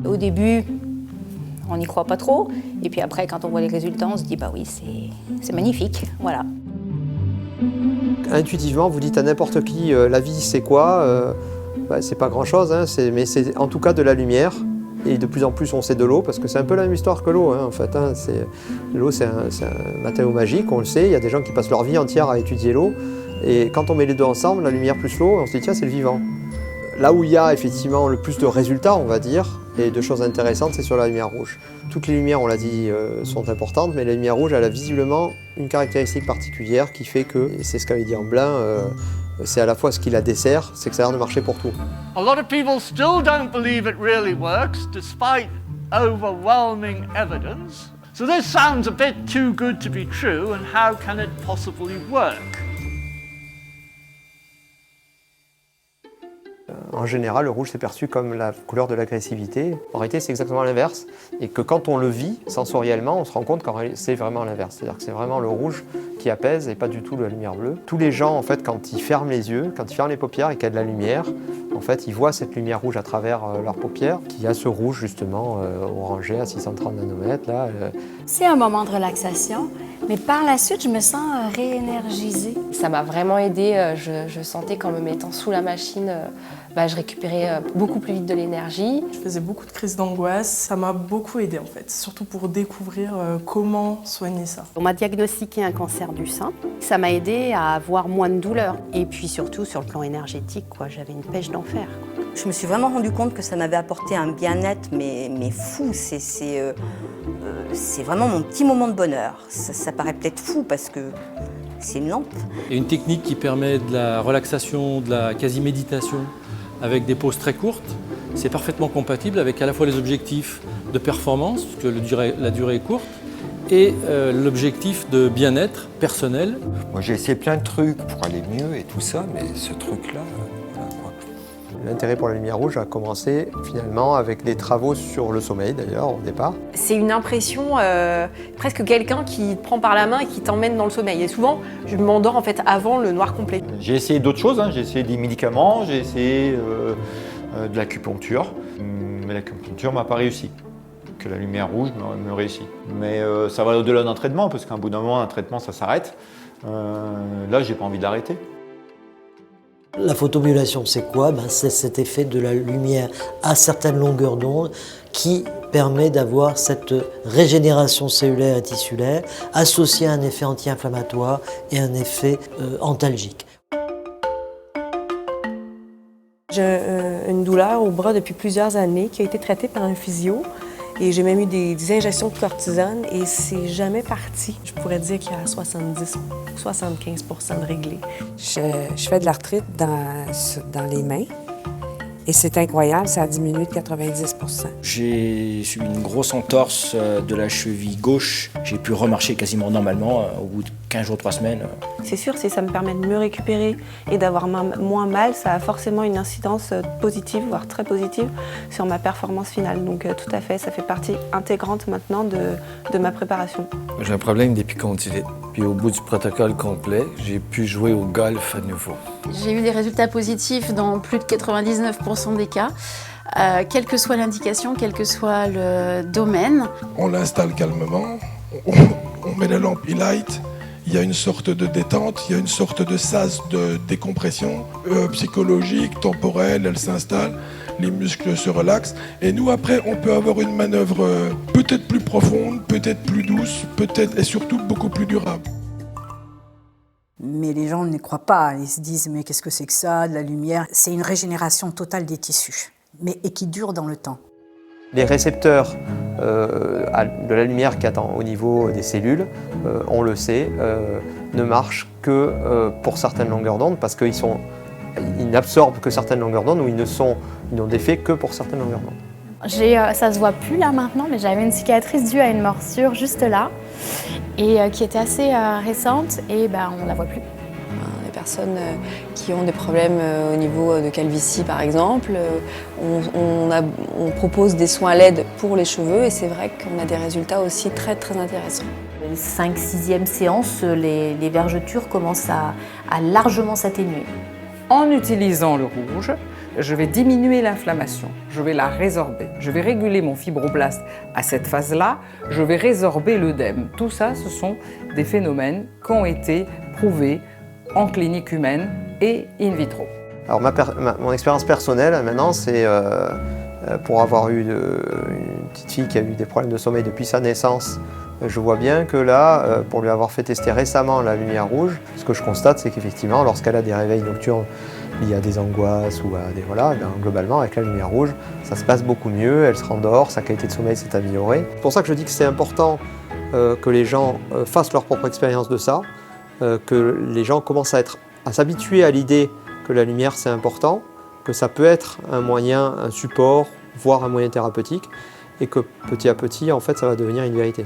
Au début, on n'y croit pas trop, et puis après, quand on voit les résultats, on se dit bah oui, c'est magnifique, voilà. Intuitivement, vous dites à n'importe qui la vie c'est quoi, c'est pas grand chose, hein, mais c'est en tout cas de la lumière. Et de plus en plus on sait de l'eau, parce que c'est un peu la même histoire que l'eau en fait. Hein, l'eau c'est un matériau magique, on le sait, il y a des gens qui passent leur vie entière à étudier l'eau. Et quand on met les deux ensemble, la lumière plus l'eau, on se dit tiens c'est le vivant. Là où il y a effectivement le plus de résultats, on va dire, et de choses intéressantes, c'est sur la lumière rouge. Toutes les lumières, on l'a dit, sont importantes, mais la lumière rouge, elle a visiblement une caractéristique particulière qui fait que, et c'est ce qu'avait dit Amblin, c'est à la fois ce qui la dessert, c'est que ça a l'air de marcher pour tout. A lot of people still don't believe it really works, despite overwhelming evidence. So this sounds a bit too good to be true, and how can it possibly work? En général, le rouge c'est perçu comme la couleur de l'agressivité. En réalité, c'est exactement l'inverse. Et que quand on le vit sensoriellement, on se rend compte que c'est vraiment l'inverse. C'est-à-dire que c'est vraiment le rouge qui apaise et pas du tout la lumière bleue. Tous les gens, en fait, quand ils ferment les yeux, quand ils ferment les paupières et qu'il y a de la lumière, en fait, ils voient cette lumière rouge à travers leurs paupières, qui a ce rouge justement orangé à 630 nanomètres. Là, C'est un moment de relaxation, mais par la suite, je me sens réénergisée. Ça m'a vraiment aidée. Je sentais qu'en me mettant sous la machine, je récupérais beaucoup plus vite de l'énergie. Je faisais beaucoup de crises d'angoisse. Ça m'a beaucoup aidée en fait, surtout pour découvrir comment soigner ça. On m'a diagnostiqué un cancer du sein. Ça m'a aidé à avoir moins de douleur. Et puis surtout sur le plan énergétique, j'avais une pêche d'enfer. Je me suis vraiment rendu compte que ça m'avait apporté un bien-être mais fou. C'est vraiment mon petit moment de bonheur. Ça paraît peut-être fou parce que c'est une lampe. Il y a une technique qui permet de la relaxation, de la quasi-méditation avec des pauses très courtes. C'est parfaitement compatible avec à la fois les objectifs de performance, parce que la durée est courte, et l'objectif de bien-être personnel. Moi j'ai essayé plein de trucs pour aller mieux et tout ça, mais ce truc-là, voilà quoi. L'intérêt pour la lumière rouge a commencé finalement avec des travaux sur le sommeil d'ailleurs au départ. C'est une impression, presque quelqu'un qui te prend par la main et qui t'emmène dans le sommeil. Et souvent, je m'endors en fait avant le noir complet. J'ai essayé d'autres choses, j'ai essayé des médicaments, j'ai essayé de l'acupuncture, mais l'acupuncture m'a pas réussi. Que la lumière rouge me réussit. Mais ça va au-delà d'un traitement, parce qu'un bout d'un moment, un traitement, ça s'arrête. Là, j'ai pas envie d'arrêter. La photobiolation, c'est quoi? C'est cet effet de la lumière à certaines longueurs d'onde qui permet d'avoir cette régénération cellulaire et tissulaire associée à un effet anti-inflammatoire et un effet antalgique. J'ai une douleur au bras depuis plusieurs années qui a été traitée par un physio. Et j'ai même eu des injections de cortisone et c'est jamais parti. Je pourrais dire qu'il y a 70-75% de réglé. Je fais de l'arthrite dans les mains et c'est incroyable, ça a diminué de 90%. J'ai subi une grosse entorse de la cheville gauche. J'ai pu remarcher quasiment normalement au bout de 15 jours, 3 semaines. C'est sûr, si ça me permet de mieux récupérer et d'avoir moins mal, ça a forcément une incidence positive, voire très positive, sur ma performance finale. Donc tout à fait, ça fait partie intégrante maintenant de ma préparation. J'ai un problème d'épicondylite. Puis au bout du protocole complet, j'ai pu jouer au golf à nouveau. J'ai eu des résultats positifs dans plus de 99% des cas. Quelle que soit l'indication, quel que soit le domaine. On l'installe calmement, on met la lampe e-light, il y a une sorte de détente, il y a une sorte de sas de décompression psychologique, temporelle, elle s'installe, les muscles se relaxent. Et nous, après, on peut avoir une manœuvre peut-être plus profonde, peut-être plus douce, peut-être et surtout beaucoup plus durable. Mais les gens n'y croient pas, ils se disent mais qu'est-ce que c'est que ça, de la lumière? C'est une régénération totale des tissus, et qui dure dans le temps. Les récepteurs de la lumière qu'il y a au niveau des cellules, on le sait, ne marchent que pour certaines longueurs d'onde parce qu'ils n'absorbent que certaines longueurs d'onde ou ils n'ont d'effet que pour certaines longueurs d'onde. Ça se voit plus là maintenant, mais j'avais une cicatrice due à une morsure juste là et qui était assez récente et on la voit plus. Les personnes qui ont des problèmes au niveau de calvitie par exemple, on propose des soins LED pour les cheveux et c'est vrai qu'on a des résultats aussi très très intéressants. 5-6e séance, les vergetures commencent à largement s'atténuer. En utilisant le rouge, je vais diminuer l'inflammation, je vais la résorber, je vais réguler mon fibroblast à cette phase-là, je vais résorber l'œdème. Tout ça, ce sont des phénomènes qui ont été prouvés en clinique humaine et in vitro. Alors mon expérience personnelle maintenant, c'est pour avoir eu une petite fille qui a eu des problèmes de sommeil depuis sa naissance, je vois bien que là, pour lui avoir fait tester récemment la lumière rouge, ce que je constate, c'est qu'effectivement, lorsqu'elle a des réveils nocturnes liés à des angoisses ou à des... Voilà, globalement, avec la lumière rouge, ça se passe beaucoup mieux, elle se rendort, sa qualité de sommeil s'est améliorée. C'est pour ça que je dis que c'est important que les gens fassent leur propre expérience de ça, que les gens commencent à s'habituer à l'idée que la lumière c'est important, que ça peut être un moyen, un support, voire un moyen thérapeutique, et que petit à petit, en fait, ça va devenir une vérité.